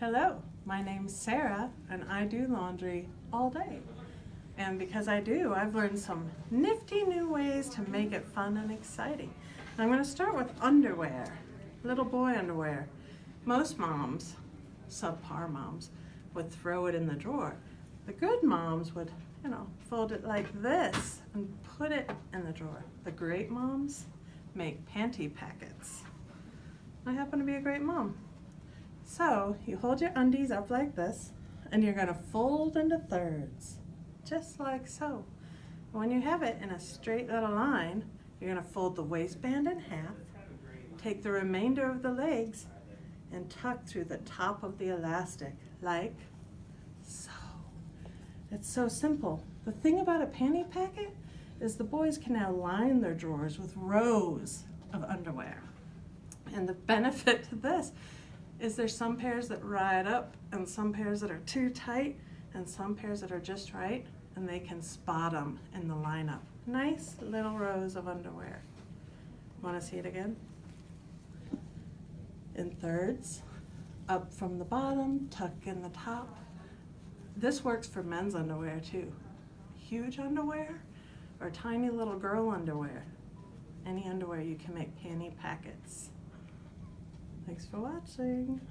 Hello, my name's Sarah and I do laundry all day. And because I do, I've learned some nifty new ways to make it fun and exciting. I'm going to start with underwear, little boy underwear. Most moms, subpar moms, would throw it in the drawer. The good moms would, fold it like this and put it in the drawer. The great moms make panty packets. I happen to be a great mom. So you hold your undies up like this and you're going to fold into thirds, just like so. When you have it in a straight little line, you're going to fold the waistband in half, take the remainder of the legs and tuck through the top of the elastic, like so. It's so simple. The thing about a panty packet is the boys can now line their drawers with rows of underwear. And the benefit to this is there's some pairs that ride up and some pairs that are too tight and some pairs that are just right, and they can spot them in the lineup. Nice little rows of underwear. Want to see it again? In thirds, up from the bottom, tuck in the top. This works for men's underwear too. Huge underwear or tiny little girl underwear. Any underwear you can make panty packets. Thanks for watching.